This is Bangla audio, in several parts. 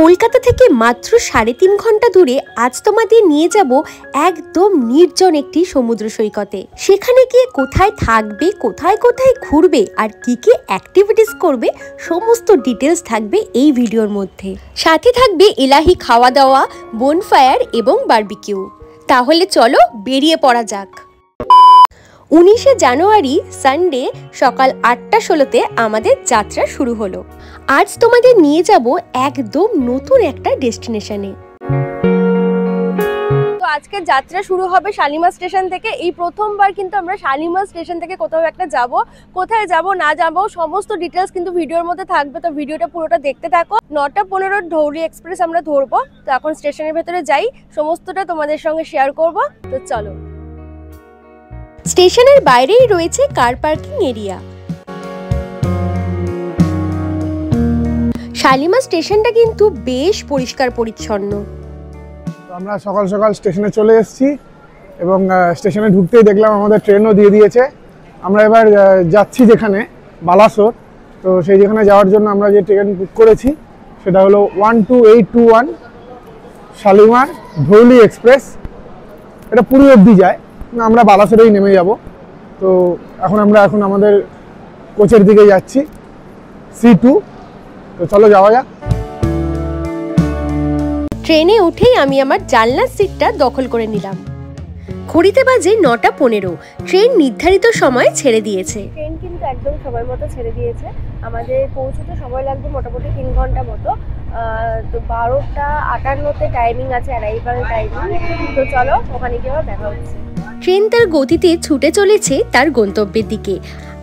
কলকাতা থেকে মাত্র 3.5 ঘন্টা দূরে আজ তোমাদের নিয়ে যাব একদম নির্জন একটি সমুদ্র সৈকতে। সেখানে গিয়ে কোথায় থাকবে, কোথায় কোথায় ঘুরবে আর কি কি অ্যাক্টিভিটিস করবে সমস্ত ডিটেলস থাকবে এই ভিডিওর মধ্যে। সাথে থাকবে এলাহি খাওয়া দাওয়া, বনফায়ার এবং বারবিকিউ। তাহলে চলো বেরিয়ে পড়া যাক। 19শে জানুয়ারি সানডে সকাল 8:16 আমাদের যাত্রা শুরু হলো। আজ তোমাদের নিয়ে যাব একদম নতুন একটা ডেস্টিনেশনে। তো আজকে যাত্রা শুরু হবে শালিমার স্টেশন থেকে। এই প্রথমবার কিন্তু আমরা শালিমার স্টেশন থেকে কোথাও একটা যাব। কোথায় যাব না যাব সমস্ত ডিটেলস কিন্তু ভিডিওর মধ্যে থাকবে, তো ভিডিওটা পুরোটা দেখতে থাকো। 9:15 ধৌলি এক্সপ্রেস আমরা ধরবো। তো এখন স্টেশনের ভেতরে যাই, সমস্তটা তোমাদের সঙ্গে শেয়ার করব। তো চলো। স্টেশনের বাইরেই রয়েছে কার পার্কিং এরিয়া। শালিমার স্টেশনটা কিন্তু বেশ পরিষ্কার পরিচ্ছন্ন। আমরা সকাল সকাল স্টেশনে চলে এসেছি এবং স্টেশনে ঢুকতেই দেখলাম আমাদের ট্রেনও দিয়ে দিয়েছে। আমরা এবার যাচ্ছি যেখানে বালাসোর। তো সেই যেখানে যাওয়ার জন্য আমরা যে ট্রেন বুক করেছি সেটা হলো 12821 শালিমার ধৌলি এক্সপ্রেস। এটা পুরী অবধি যায়, আমরা বালাসোরেই নেমে যাব। তো এখন আমাদের কোচের দিকে যাচ্ছি, C2। তো চলো যাওয়া যাক। ট্রেনে উঠেই আমি আমার জানলার সিটটা দখল করে নিলাম। ঘড়িতে বাজে 9:15। ট্রেন নির্ধারিত সময় ছেড়ে দিয়েছে। ট্রেন কিন্তু একদম সময় মতো ছেড়ে দিয়েছে। আমাদের পৌঁছতে সময় লাগবে মোটামুটি 3 ঘন্টা মতো। তো 12:58-তে টাইমিং আছে, অ্যারাইভাল টাইমিং। তো চলো ওখানে গিয়ে দেখা হচ্ছে। ট্রেন তার গতিতে ছুটে চলেছে তার গন্তব্যের দিকে,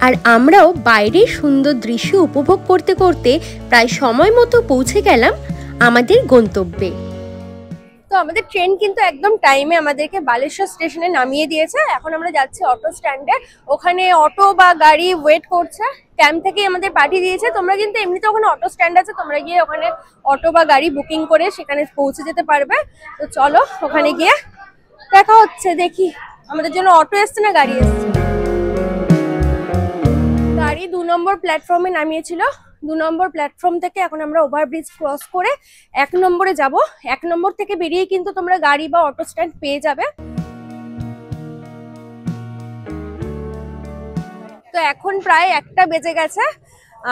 আর আমরাও বাইরের সুন্দর দৃশ্য উপভোগ করতে করতে প্রায় সময় মতো পৌঁছে গেলাম আমাদের গন্তব্যে। তো আমাদের ট্রেন কিন্তু একদম টাইমে আমাদেরকে বালেশ্বর স্টেশনে নামিয়ে দিয়েছে। এখন আমরা যাচ্ছি অটো স্ট্যান্ডে। ওখানে অটো বা গাড়ি ওয়েট করছে, ক্যাম্প থেকে আমাদের পাঠিয়ে দিয়েছে। তোমরা কিন্তু এমনিতে ওখানে অটো স্ট্যান্ড আছে, তোমরা গিয়ে ওখানে অটো বা গাড়ি বুকিং করে সেখানে পৌঁছে যেতে পারবে। তো চলো ওখানে গিয়ে দেখা হচ্ছে। দেখি আমাদের জন্য অটো এসছে না গাড়ি এসছে। গাড়ি 2 নম্বর প্ল্যাটফর্মে নামিয়েছিল। 2 নম্বর প্ল্যাটফর্ম থেকে এখন আমরা ওভারব্রিজ ক্রস করে 1 নম্বরে যাব। 1 নম্বর থেকে বেরিয়ে কিন্তু তোমরা গাড়ি বা অটো স্ট্যান্ড পেয়ে যাবে। তো এখন প্রায় 1টা বেজে গেছে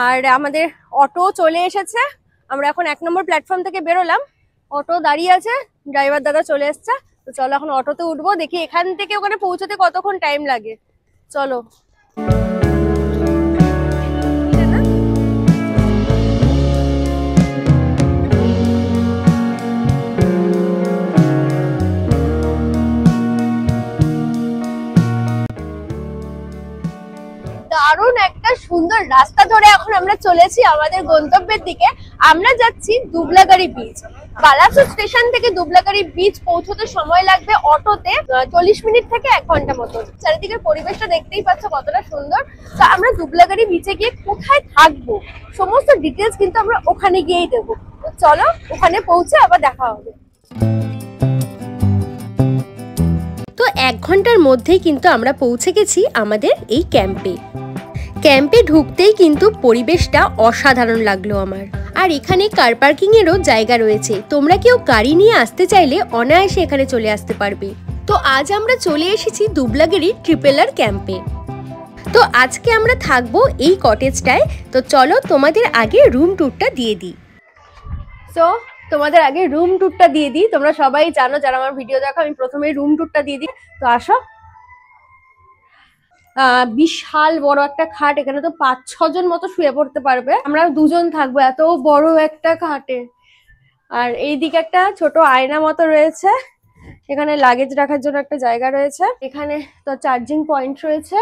আর আমাদের অটো চলে এসেছে। আমরা এখন 1 নম্বর প্ল্যাটফর্ম থেকে বেরোলাম, অটো দাঁড়িয়ে আছে, ড্রাইভার দাদা চলে এসছে। তো চলো এখন অটোতে উঠবো, দেখি এখান থেকে ওখানে পৌঁছতে কতক্ষণ টাইম লাগে। চলো। দারুণ একটা সুন্দর রাস্তা ধরে এখন আমরা চলেছি আমাদের গন্তব্যের দিকে। আমরা যাচ্ছি দুবলাগাড়ি বিচ। বালাসোর স্টেশন থেকে দুবলাগাড়ি বিচ পৌঁছতে সময় লাগবে অটোতে 40 মিনিট থেকে 1 ঘন্টা মতো। চারিদিকের পরিবেশটা দেখতেই পাচ্ছ কতটা সুন্দর। তো আমরা দুবলাগাড়ি বিচে গিয়ে কোথায় থাকবো সমস্ত ডিটেলস কিন্তু আমরা ওখানে গিয়েই দেবো। তো চলো ওখানে পৌঁছে আবার দেখা হবে। তো 1 ঘন্টার মধ্যেই কিন্তু আমরা পৌঁছে গেছি আমাদের এই ক্যাম্পে। ক্যাম্পে ঢুকতেই কিন্তু পরিবেশটা অসাধারণ লাগলো আমার। আর এখানে কার পার্কিং এরও জায়গা রয়েছে, তোমরা কেউ গাড়ি নিয়ে আসতে চাইলে অনায়াসে এখানে চলে আসতে পারবে। তো আজ আমরা চলে এসেছি দুবলাগাড়ি ট্রিপেলার ক্যাম্পে। তো আজকে আমরা থাকবো এই কটেজটায়। তো চলো তোমাদের আগে রুম ট্যুরটা দিয়ে দিই। তোমাদের আগে রুম ট্যুরটা দিয়ে দিই। তোমরা সবাই জানো যারা আমার ভিডিও দেখো, আমি প্রথমে রুম ট্যুরটা দিয়ে দিই। তো আসো। বিশাল বড় একটা খাট, এখানে তো 5-6 জন মতো শুয়ে পড়তে পারবে। আমরা 2 জন থাকবো এত বড় একটা খাটে। আর এইদিকে একটা ছোট আয়না মতো রয়েছে, এখানে লাগেজ রাখার জন্য একটা জায়গা রয়েছে। এখানে তো চার্জিং পয়েন্ট রয়েছে,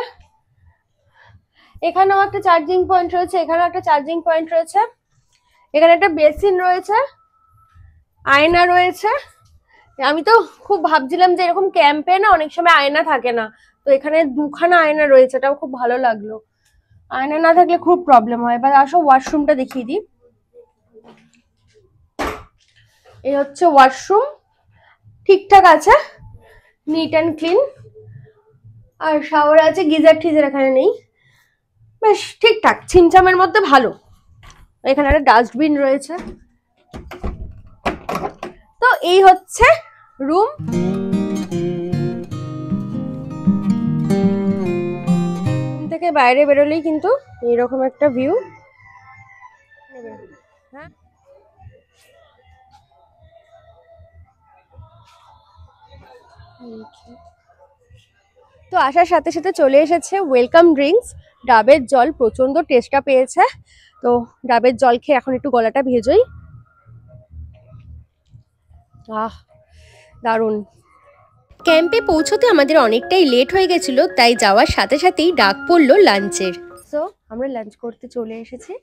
এখানেও একটা চার্জিং পয়েন্ট রয়েছে, এখানেও একটা চার্জিং পয়েন্ট রয়েছে। এখানে একটা বেসিন রয়েছে, আয়না রয়েছে। আমি তো খুব ভাবছিলাম যে এরকম ক্যাম্পে না অনেক সময় আয়না থাকে না, তো এখানে 2খানা আয়না রয়েছে, এটাও খুব ভালো লাগলো। আয়না না থাকলে খুব প্রবলেম হয়। এবার আসো ওয়াশরুমটা দেখিয়ে দিই। এই হচ্ছে ওয়াশরুম, ঠিকঠাক আছে, নিট অ্যান্ড ক্লিন। আর শাওয়ার আছে, গিজার টিজার এখানে নেই, বেশ ঠিকঠাক ছিমছামের মধ্যে ভালো। এখানে একটা ডাস্টবিন রয়েছে। এই হচ্ছে রুম। থেকে বাইরে বেরোলেই কিন্তু এইরকম একটা ভিউ। হ্যাঁ, তো আসার সাথে সাথে চলে এসেছে ওয়েলকাম ড্রিঙ্কস। ডাবের জল প্রচন্ড টেস্টটা পেয়েছে, তো ডাবের জল খেয়ে এখন একটু গলাটা ভেজোই। আহ, দারুণ। ক্যাম্পে পৌঁছতে আমাদের অনেকটাই লেট হয়ে গেছিল, তাই যাওয়ার সাথে সাথেই ডাক পড়লো লাঞ্চের। সো আমরা লাঞ্চ করতে চলে এসেছি।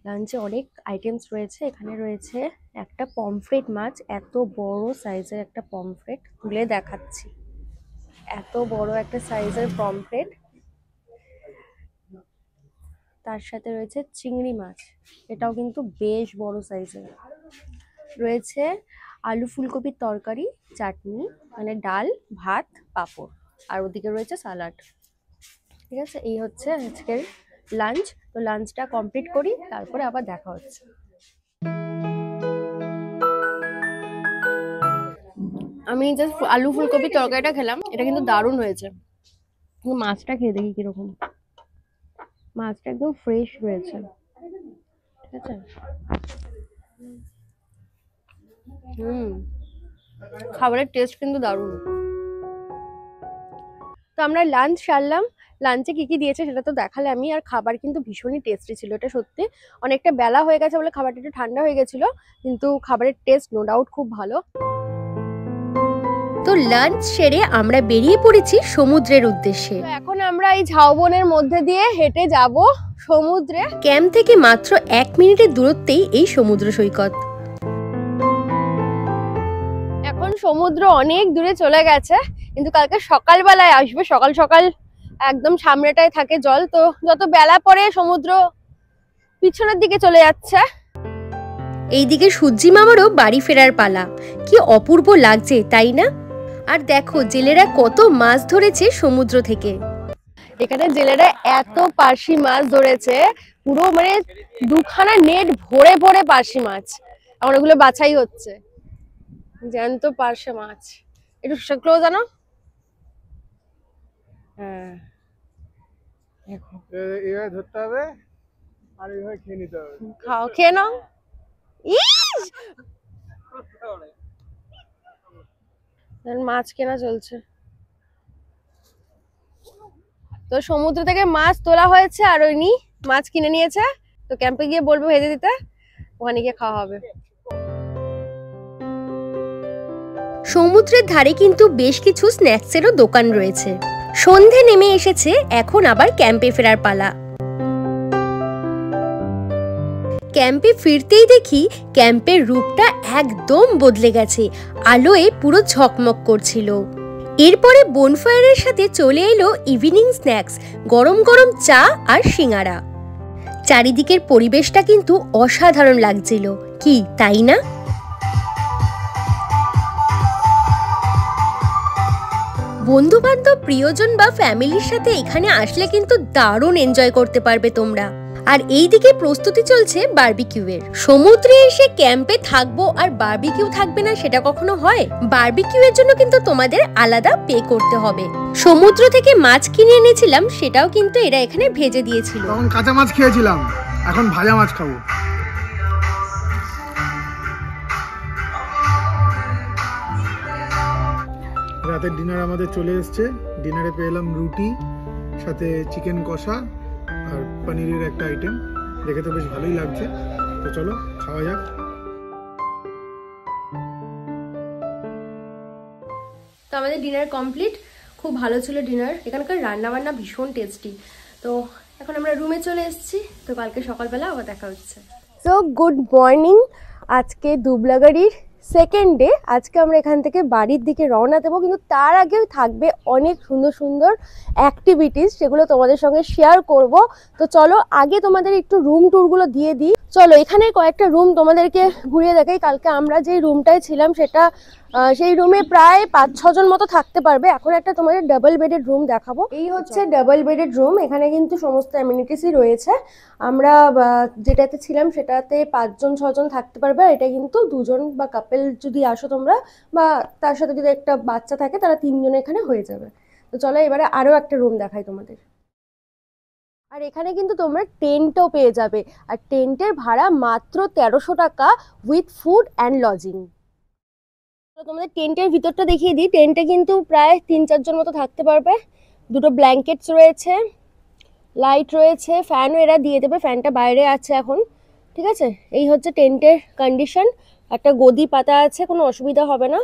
লাঞ্চে অনেক আইটেমস রয়েছে। এখানে রয়েছে একটা পমফ্রেট মাছ, এত বড় সাইজের একটা পমফ্রেট, তুলে দেখাচ্ছি। এত বড় একটা সাইজের পমফ্রেট, তার সাথে রয়েছে চিংড়ি মাছ, এটাও কিন্তু বেশ বড় সাইজের। রয়েছে আলু ফুলকপির তরকারি, চাটনি, মানে ডাল, ভাত, পাঁপড়, আর ওদিকে রয়েছে সালাড। ঠিক আছে, এই হচ্ছে আজকের লাঞ্চ। তো লাঞ্চটা কমপ্লিট করি, তারপরে আবার দেখা হচ্ছে। আমি জাস্ট আলু ফুলকপির তরকারিটা খেলাম, এটা কিন্তু দারুণ হয়েছে। মাছটা খেয়ে দেখি কিরকম। মাছটা একদম ফ্রেশ রয়েছে, ঠিক আছে। খাবারের টেস্ট কিন্তু দারুণ। তো আমরা লাঞ্চ সারলাম। লাঞ্চে কি কি দিয়েছে সেটা তো দেখালে আমি, আর খাবার কিন্তু ভীষণই টেস্টি ছিল, এটা সত্যি। অনেকটা বেলা হয়ে গেছে বলে খাবারটা একটু ঠান্ডা হয়ে গেছিল, কিন্তু খাবারের টেস্ট নো ডাউট খুব ভালো। তো লাঞ্চ সেরে আমরা বেরিয়ে পড়েছি সমুদ্রের উদ্দেশ্যে। এখন আমরা এই ঝাউবনের মধ্যে দিয়ে হেঁটে যাব সমুদ্রে। ক্যাম্প থেকে মাত্র 1 মিনিটের দূরত্বেই এই সমুদ্র সৈকত। এখন সমুদ্র অনেক দূরে চলে গেছে, কিন্তু কালকে সকালবেলায় আসবে। সকাল সকাল একদম সামনেটায় থাকে জল, তো যত বেলা পরে সমুদ্র পিছনের দিকে চলে যাচ্ছে। এইদিকে সূর্যি মামারও বাড়ি ফেরার পালা। কি অপূর্ব লাগছে, তাই না? আর দেখো জেলেরা কত মাছ ধরেছে সমুদ্র থেকে। এখানে জেলেরা এত পার্শি মাছ ধরেছে, পুরো মানে 2খানা নেট ভরে ভরে পার্শি মাছ। এখন ওগুলো বাছাই হচ্ছে। জ্যান্ত পার্শে মাছ। একটু ক্লোজ আনো। হ্যাঁ, এইভাবে ধরতে হবে আর এইভাবে খেয়ে নিতে হবে। খাও, খেয়ে নাও। ইস, মাছ কেনা চলছে। তো সমুদ্র থেকে মাছ তোলা হয়েছে, আর উনি মাছ কিনে নিয়েছে। তো ক্যাম্পে গিয়ে বলবো ভেজে দিতে, ওখানে গিয়ে খাওয়া হবে। সমুদ্রের ধারে কিন্তু বেশ কিছু স্ন্যাক্সেরও দোকান রয়েছে। সন্ধে নেমে এসেছে, এখন আবার ক্যাম্পে ফেরার পালা। ক্যাম্পে ফিরতেই দেখি ক্যাম্পের রূপটা একদম বদলে গেছে, আলোয় পুরো ঝকমক করছিল। এরপরে বনফায়ারের সাথে চলে এলো ইভিনিং স্ন্যাক্স, গরম গরম চা আর সিঙ্গারা। চারিদিকের পরিবেশটা কিন্তু অসাধারণ লাগছিল, কি তাই না? বন্ধু বান্ধব, প্রিয়জন বা ফ্যামিলির সাথে এখানে আসলে কিন্তু দারুণ এনজয় করতে পারবে তোমরা। আর এইদিকে প্রস্তুতি চলছে বারবিকিউয়ের। সমুদ্রে এসে ক্যাম্পে থাকবো আর বারবিকিউ থাকবে না, সেটা কখনো হয়? বারবিকিউয়ের জন্য কিন্তু তোমাদের আলাদা পে করতে হবে। সমুদ্র থেকে মাছ কিনে এনেছিলাম, সেটাও কিন্তু এরা এখানে ভেজে দিয়েছিল। তখন কাঁচা মাছ খেয়েছিলাম, এখন ভাজা মাছ খাবো। রাতের ডিনার আমাদের চলে এসছে। ডিনারে পেলাম রুটি, সাথে চিকেন কষা আর পনিরের একটা আইটেম। দেখে তো বেশ ভালোই লাগছে, তো চলো খাওয়া যাক। তো আমাদের ডিনার কমপ্লিট, খুব ভালো ছিল ডিনার। এখানকার রান্না বান্না ভীষণ টেস্টি। তো এখন আমরা রুমে চলে এসেছি, তো কালকে সকালবেলা আবার দেখা হচ্ছে। সো গুড মর্নিং, আজকে দুবলাগাড়ির সেকেন্ড ডে। আজকে আমরা এখান থেকে বাড়ির দিকে রওনা দেবো, কিন্তু তার আগে থাকবে অনেক সুন্দর সুন্দর অ্যাক্টিভিটিস, সেগুলো তোমাদের সঙ্গে শেয়ার করব। তো চলো আগে তোমাদের একটু রুম ট্যুরগুলো দিয়ে দিই। চলো এখানে কয়েকটা রুম তোমাদেরকে ঘুরিয়ে দেখাই। কালকে আমরা যেই রুমটায় ছিলাম সেটা সেই রুমে প্রায় 5-6 জন মতো থাকতে পারবে। এখন একটা তোমাদের ডাবল বেডেড রুম দেখাবো। এই হচ্ছে ডাবল বেডেড রুম। এখানে কিন্তু সমস্ত অ্যামিনিটিসই রয়েছে। আমরা যেটাতে ছিলাম সেটাতে 5-6 জন থাকতে পারবে, আর এটা কিন্তু 2 জন বা কাপল কাপল যদি আসো তোমরা, বা তার সাথে যদি একটা বাচ্চা থাকে, তারা 3 জনে এখানে হয়ে যাবে। তো চলো এবারে আরও একটা রুম দেখাই তোমাদের। আর এখানে কিন্তু তোমরা টেন্টও পেয়ে যাবে, আর টেন্টের ভাড়া মাত্র 1300 টাকা উইথ ফুড অ্যান্ড লজিং। তোমাদের টেন্টের ভিতরটা দেখিয়ে দিই। টেন্টে কিন্তু প্রায় 3-4 জন মতো থাকতে পারবে। দুটো ব্ল্যাঙ্কেটস রয়েছে, লাইট রয়েছে, ফ্যানও এরা দিয়ে দেবে, ফ্যানটা বাইরে আছে এখন। ঠিক আছে, এই হচ্ছে টেন্টের কন্ডিশন। একটা গদি পাতা আছে, কোনো অসুবিধা হবে না।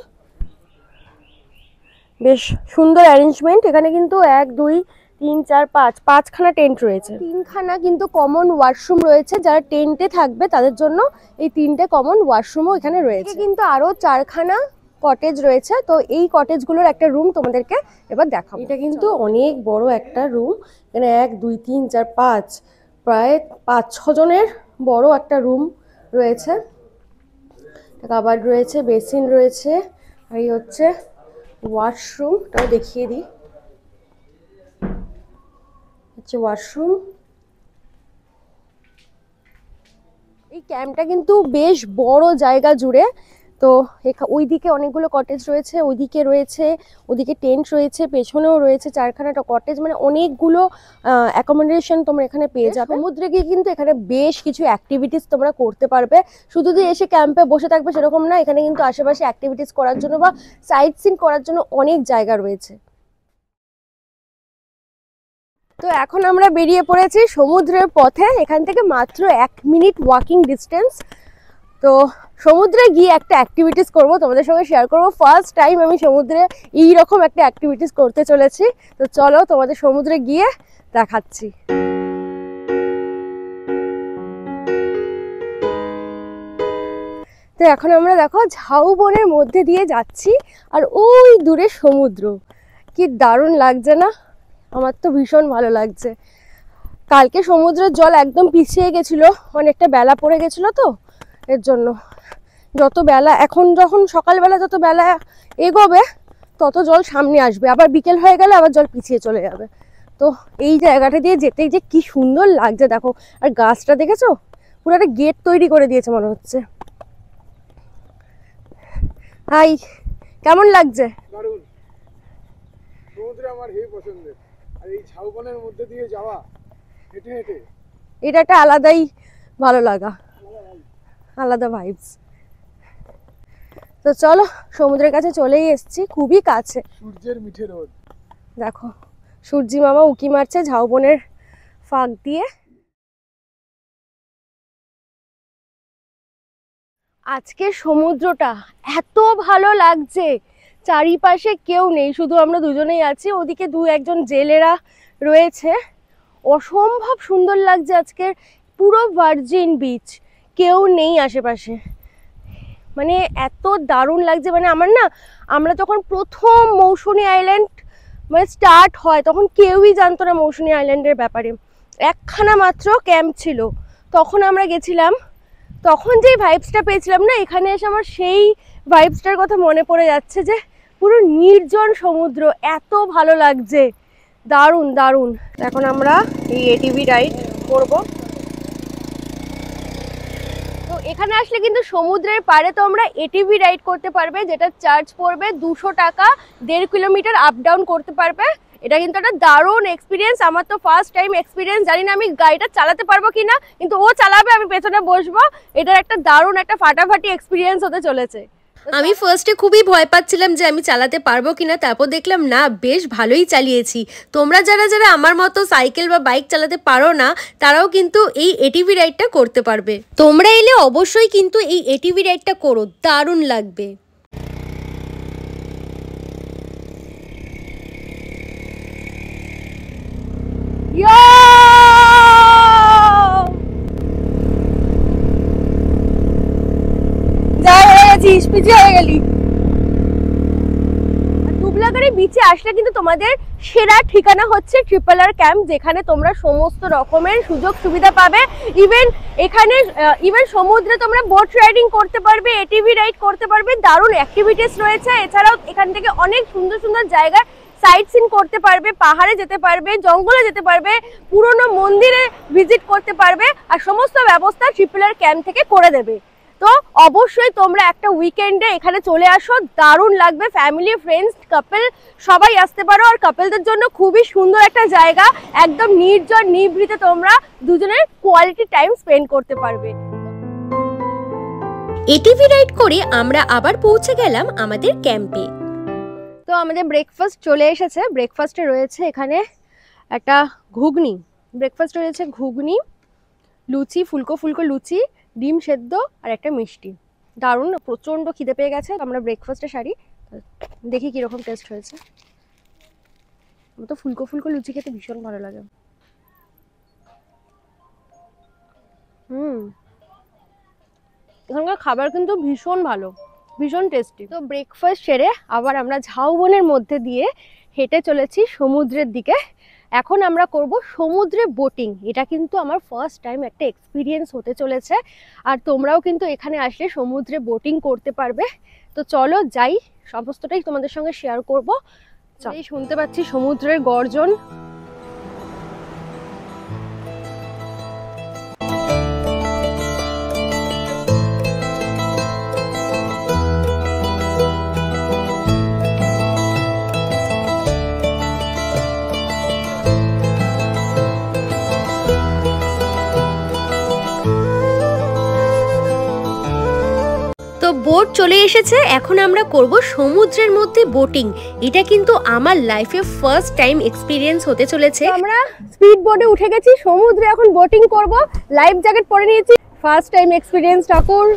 বেশ সুন্দর অ্যারেঞ্জমেন্ট। এখানে কিন্তু 1 2 3 4 5 5খানা টেন্ট রয়েছে। 3খানা কিন্তু কমন ওয়াশরুম রয়েছে, যারা টেন্টে থাকবে তাদের জন্য এই 3টে কমন ওয়াশরুমও এখানে রয়েছে। কিন্তু আরও 4খানা কটেজ রয়েছে। তো এই কটেজগুলোর একটা রুম তোমাদেরকে এবার দেখাবো। এটা কিন্তু অনেক বড় একটা রুম। এখানে 1 2 3 4 5 প্রায় 5-6 জনের বড় একটা রুম রয়েছে। কাবার্ড রয়েছে, বেসিন রয়েছে, আর এই হচ্ছে ওয়াশরুমটাও দেখিয়ে দিই। হচ্ছে ওয়াশরুম। এই ক্যাম্পটা কিন্তু বেশ বড় জায়গা জুড়ে। তো ওইদিকে অনেকগুলো কটেজ রয়েছে, ওইদিকে রয়েছে, ওদিকে টেন্ট রয়েছে, পেছনেও রয়েছে 4খানাটা কটেজ, মানে অনেকগুলো অ্যাকোমোডেশন তোমরা এখানে পেয়ে যাবে। সমুদ্রে গিয়ে কিন্তু এখানে বেশ কিছু অ্যাক্টিভিটিস তোমরা করতে পারবে। শুধু যে এসে ক্যাম্পে বসে থাকবে সেরকম না, এখানে কিন্তু আশেপাশে অ্যাক্টিভিটিস করার জন্য বা সাইট সিন করার জন্য অনেক জায়গা রয়েছে। তো এখন আমরা বেরিয়ে পড়েছি সমুদ্রের পথে। এখান থেকে মাত্র 1 মিনিট ওয়াকিং ডিস্টেন্স। তো সমুদ্রে গিয়ে একটা অ্যাক্টিভিটিস করব, তোমাদের সঙ্গে শেয়ার করব। ফার্স্ট টাইম আমি সমুদ্রে এইরকম একটা অ্যাক্টিভিটিস করতে চলেছি। তো চলো তোমাদের সমুদ্রে গিয়ে দেখাচ্ছি। তো এখন আমরা দেখো ঝাউবনের মধ্যে দিয়ে যাচ্ছি, আর ওই দূরে সমুদ্র। কি দারুণ লাগছে না? আমার তো ভীষণ ভালো লাগছে। কালকে সমুদ্রের জল একদম পিছিয়ে গেছিলো, অনেকটা বেলা পড়ে গেছিলো, তো এর জন্য যত বেলা, এখন যখন সকালবেলা যত বেলা এগোবে তত জল সামনে আসবে, আবার বিকেল হয়ে গেলে আবার জল পিছিয়ে চলে যাবে। তো এই জায়গাটা দিয়ে যেতে যে কি সুন্দর লাগছে দেখো। আর গাছটা দেখেছো, পুরো একটা গেট তৈরি করে দিয়েছে মনে হচ্ছে। হাই, কেমন লাগছে? দারুণ। সমুদ্রে আমার হেবি পছন্দের। আর এই ঝাউবনের মধ্যে দিয়ে যাওয়া হেঁটে হেঁটে, এটা একটা আলাদাই ভালো লাগা, আলাদা ভাইবস। তো চলো সমুদ্রের কাছে চলেই এসেছি, খুবই কাছে। সূর্যের মিঠে রোদ দেখো, সূর্যি মামা উকি মারছে ঝাউবনের ফাঁক দিয়ে। আজকে সমুদ্রটা এত ভালো লাগছে, চারিপাশে কেউ নেই, শুধু আমরা দুজনেই আছি। ওদিকে 2-1 জন জেলেরা রয়েছে। অসম্ভব সুন্দর লাগছে আজকের পুরো ভার্জিন বিচ, কেউ নেই আশেপাশে। মানে এত দারুণ লাগছে। মানে আমরা যখন প্রথম মৌসুনী আইল্যান্ড মানে স্টার্ট হয়, তখন কেউই জানতো না মৌসুনী আইল্যান্ডের ব্যাপারে। 1খানা মাত্র ক্যাম্প ছিল, তখন আমরা গেছিলাম। তখন যেই ভাইবসটা পেয়েছিলাম না, এখানে এসে আমার সেই ভাইবসটার কথা মনে পড়ে যাচ্ছে, যে পুরো নির্জন সমুদ্র, এত ভালো লাগছে, দারুণ দারুণ। এখন আমরা এই এটিভি রাইড করব। তো এখানে আসলে কিন্তু সমুদ্রের পাড়ে তোমরা এটিভি রাইড করতে পারবে, যেটা চার্জ পড়বে 200 টাকা। 1.5 কিলোমিটার আপ ডাউন করতে পারবে। এটা কিন্তু একটা দারুণ এক্সপিরিয়েন্স। আমার তো ফার্স্ট টাইম এক্সপিরিয়েন্স, জানি না আমি গাড়িটা চালাতে পারবো কিনা, কিন্তু ও চালাবে, আমি পেছনে বসবো। এটার একটা দারুণ একটা ফাটাফাটি এক্সপিরিয়েন্স হতে চলেছে। আমি ফার্স্টে খুবই ভয় পাচ্ছিলাম যে আমি চালাতে পারবো কিনা, তারপর দেখলাম না, বেশ ভালোই চালিয়েছি। তোমরা যারা যারা আমার মতো সাইকেল বা বাইক চালাতে পারো না, তারাও কিন্তু এই এটিভি রাইডটা করতে পারবে। তোমরা এলে অবশ্যই কিন্তু এই এটিভি রাইডটা করো, দারুণ লাগবে। টুবলাগাড়ি বিচে আসলে কিন্তু তোমাদের সেরা ঠিকানা হচ্ছে ট্রিপল-আর ক্যাম্প, যেখানে তোমরা সমস্ত রকমের সুযোগ সুবিধা পাবে। ইভেন সমুদ্রে তোমরা বোট রাইডিং করতে পারবে, এটিভি রাইড করতে পারবে, দারুণ অ্যাক্টিভিটিস রয়েছে। এছাড়াও এখান থেকে অনেক সুন্দর সুন্দর জায়গায় সাইট সিন করতে পারবে, পাহাড়ে যেতে পারবে, জঙ্গলে যেতে পারবে, পুরনো মন্দিরে ভিজিট করতে পারবে, আর সমস্ত ব্যবস্থা ট্রিপল-আর ক্যাম্প থেকে করে দেবে। তো অবশ্যই তোমরা একটা উইকেন্ডে এখানে চলে আসো, দারুণ লাগবে। ফ্যামিলি, ফ্রেন্ডস, কাপল সবাই আসতে পারো। আর কাপলদের জন্য খুবই সুন্দর একটা জায়গা, একদম নির্জন নিভৃতে তোমরা দুজনের কোয়ালিটি টাইম স্পেন্ড করতে পারবে। এটিভি রাইড করে আমরা আবার পৌঁছে গেলাম আমাদের ক্যাম্পে। তো আমাদের ব্রেকফাস্ট চলে এসেছে। ব্রেকফাস্টে রয়েছে এখানে একটা ঘুগনি, ব্রেকফাস্ট রয়েছে ঘুগনি, লুচি, ফুলকো ফুলকো লুচি, ডিম সেদ্ধ আর একটা মিষ্টি। দারুণ, প্রচণ্ড খিদে পেয়ে গেছে। আমরা ব্রেকফাস্টে সারি, দেখি কীরকম টেস্ট হয়েছে। আমার তো ফুলকো ফুলকো লুচি খেতে ভীষণ ভালো লাগে। এখানকার খাবার কিন্তু ভীষণ ভালো, ভীষণ টেস্টি। তো ব্রেকফাস্ট সেরে আবার আমরা ঝাউবনের মধ্যে দিয়ে হেঁটে চলেছি সমুদ্রের দিকে। এখন আমরা করব সমুদ্রে বোটিং। এটা কিন্তু আমার ফার্স্ট টাইম একটা এক্সপিরিয়েন্স হতে চলেছে, আর তোমরাও কিন্তু এখানে আসলে সমুদ্রে বোটিং করতে পারবে। তো চলো যাই, সমস্তটাই তোমাদের সঙ্গে শেয়ার করব। এই শুনতে পাচ্ছি সমুদ্রের গর্জন। বোট চলে এসেছে, এখন আমরা করব সমুদ্রের মধ্যে বোটিং। এটা কিন্তু আমার লাইফে ফার্স্ট টাইম এক্সপিরিয়েন্স হতে চলেছে। আমরা স্পিড বোটে উঠে গেছি, সমুদ্রে এখন বোটিং করব। লাইফ জ্যাকেট পরে নিয়েছি। ফার্স্ট টাইম এক্সপিরিয়েন্স ঠাকুর,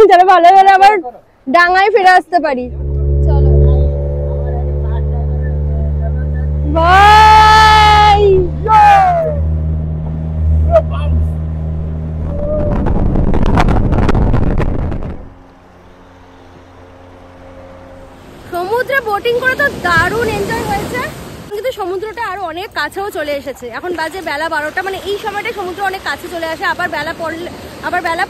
যারা ভালো ভালো আবার ডাঙায় ফিরে আসতে পারি। চলো বাই। সমুদ্রে বোটিং করে তো দারুণ এনজয় হয়েছে, কিন্তু সমুদ্রটা আরো অনেক কাছেও চলে এসেছে। এখন বাজে বেলা 12টা, মানে এই সময়টা সমুদ্র অনেক কাছে চলে আসে। আবার বেলা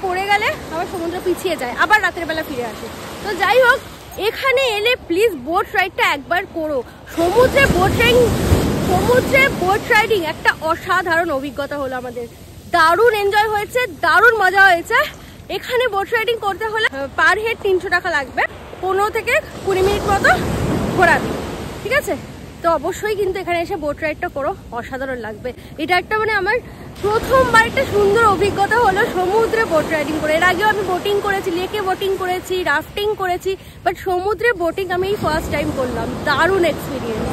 পড়ে গেলে আবার সমুদ্র পিছিয়ে যায়, আবার রাতের বেলা ফিরে আসে। তো যাই হোক, এখানে এলে প্লিজ বোট রাইডটা একবার করো। সমুদ্রে বোট রাইডিং একটা অসাধারণ অভিজ্ঞতা হলো আমাদের। দারুণ এনজয় হয়েছে, দারুণ মজা হয়েছে। এখানে বোট রাইডিং করতে হলে পার হেড 300 টাকা লাগবে, 15 থেকে 20 মিনিট মতো ঘোরাবে, ঠিক আছে? তো অবশ্যই কিন্তু এখানে এসে বোট রাইডটা করো, অসাধারণ লাগবে। এটা একটা মানে আমার প্রথমবার একটা সুন্দর অভিজ্ঞতা হলো সমুদ্রে বোট রাইডিং করে। এর আগেও আমি বোটিং করেছি, লেকে বোটিং করেছি, রাফটিং করেছি, বাট সমুদ্রে বোটিং আমি এই ফার্স্ট টাইম করলাম। দারুণ এক্সপিরিয়েন্স।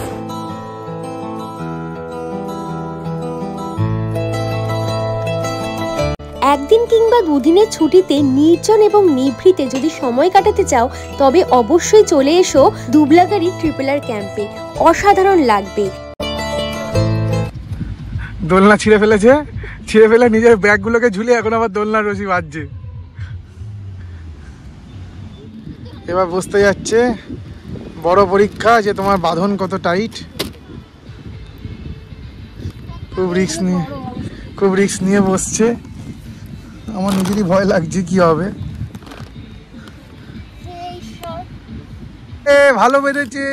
একদিন কিংবা দুদিনের ছুটিতে নির্জন এবং নিভৃতে যদি সময় কাটাতে চাও, তবে অবশ্যই চলে এসো দুবলাগাড়ি ট্রিপল-আর ক্যাম্পে। অসাধারণ লাগবে। দোলনা ছিঁড়ে ফেলে নিজের ব্যাগগুলোকে ঝুলে এখন আবার দোলনার রশি বাজছে। এবার বুঝতে যাচ্ছে বড় পরীক্ষা যে তোমার বাঁধন কত টাইট। খুব রিস্ক নিয়ে বসছে। আমার নিজেরই ভয় লাগছে কি হবে। ভালো বেঁধেছে,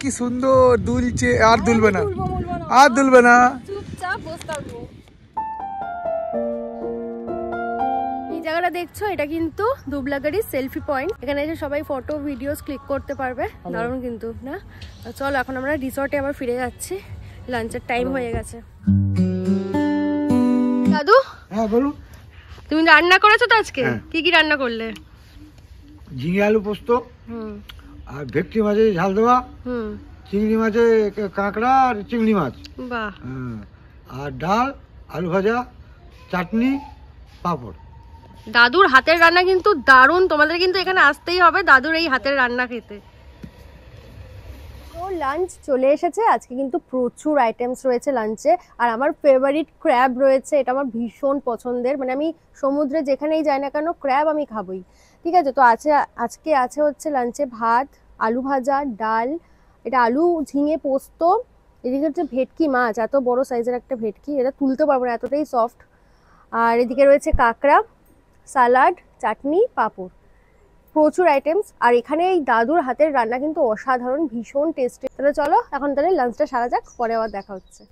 কি সুন্দর দুলছে। আর দুলবে না। এই জায়গাটা দেখছো, এটা কিন্তু দুবলাগাড়ির সেলফি পয়েন্ট। এখানে এসে সবাই ফটো ভিডিওস ক্লিক করতে পারবে। দারুণ কিন্তু না? চলো এখন আমরা রিসর্টে আবার ফিরে যাচ্ছি, লাঞ্চের টাইম হয়ে গেছে। দাদু, হ্যাঁ বলুন। তুমি রান্না করেছো তো আজকে? কি কি রান্না করলে? ঝিঙে আলু পোস্ত, আর ভেটকি মাছে ঝাল দেওয়া, চিংড়ি মাছে কাঁকড়া আর চিংড়ি মাছ, বাহ, আর ডাল, আলু ভাজা, চাটনি, পাঁপড়। দাদুর হাতের রান্না কিন্তু দারুণ। তোমাদের কিন্তু এখানে আসতেই হবে দাদুর এই হাতের রান্না খেতে। তো লাঞ্চ চলে এসেছে। আজকে কিন্তু প্রচুর আইটেমস রয়েছে লাঞ্চে, আর আমার ফেভারিট ক্র্যাব রয়েছে। এটা আমার ভীষণ পছন্দের, মানে আমি সমুদ্রে যেখানেই যাই না কেন ক্র্যাব আমি খাবই, ঠিক আছে? তো আজকে আছে হচ্ছে লাঞ্চে ভাত, আলু ভাজা, ডাল, এটা আলু ঝিঙে পোস্ত, এদিকে হচ্ছে ভেটকি মাছ, এত বড় সাইজের একটা ভেটকি, এটা তুলতে পারবো না, এতটাই সফট। আর এদিকে রয়েছে কাঁকড়া, সালাড, চাটনি, পাঁপড়, প্রচুর আইটেমস। আর এখানে এই দাদুর হাতের রান্না কিন্তু অসাধারণ, ভীষণ টেস্টি। তাহলে চলো এখন তাহলে লাঞ্চটা সারা যাক, পরে আবার দেখা হচ্ছে।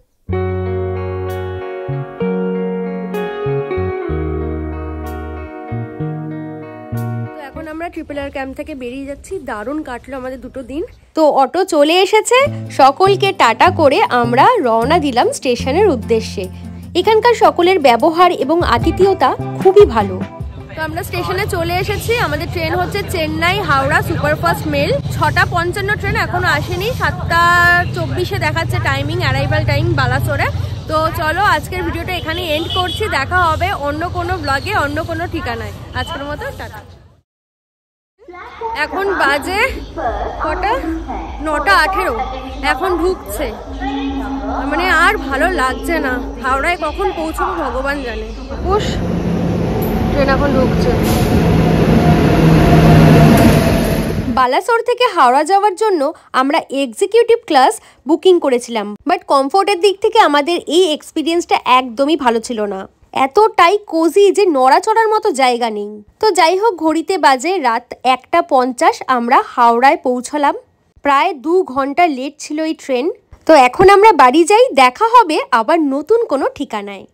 RRR ক্যাম্প থেকে বেরিয়ে যাচ্ছি। দারুণ কাটলো আমাদের দুটো দিন। তো অটো চলে এসেছে, সকলকে টাটা করে আমরা রওনা দিলাম স্টেশনের উদ্দেশ্যে। এখানকার সকলের ব্যবহার এবং আতিথেয়তা খুবই ভালো। তো আমরা স্টেশনে চলে এসেছি। আমাদের ট্রেন হচ্ছে Chennai Howrah superfast mail. 6:55 train এখনো আসেনি, 7:24 দেখাচ্ছে টাইমিং, অ্যারাইভাল টাইম বালাসোরে। তো চলো আজকের ভিডিওটা এখানে এন্ড করছি। দেখা হবে অন্য কোনো ব্লগে, অন্য কোনো ঠিকানায়। আজকের মতো টাটা। এখন বাজে কটা? 9:18। এখন ঢুকছে, মানে আর ভালো লাগছে না। হাওড়ায় কখন পৌঁছবো ভগবান জানে। ট্রেন এখন ঢুকছে। বালাসোর থেকে হাওড়া যাওয়ার জন্য আমরা এক্সিকিউটিভ ক্লাস বুকিং করেছিলাম, বাট কমফোর্টের দিক থেকে আমাদের এই এক্সপিরিয়েন্সটা একদমই ভালো ছিল না। এতটাই কোজি যে নড়াচড়ার মতো জায়গা নেই। তো যাই হোক, ঘড়িতে বাজে রাত 1:50, আমরা হাওড়ায় পৌঁছলাম। প্রায় 2 ঘন্টা লেট ছিল এই ট্রেন। তো এখন আমরা বাড়ি যাই, দেখা হবে আবার নতুন কোনো ঠিকানায়।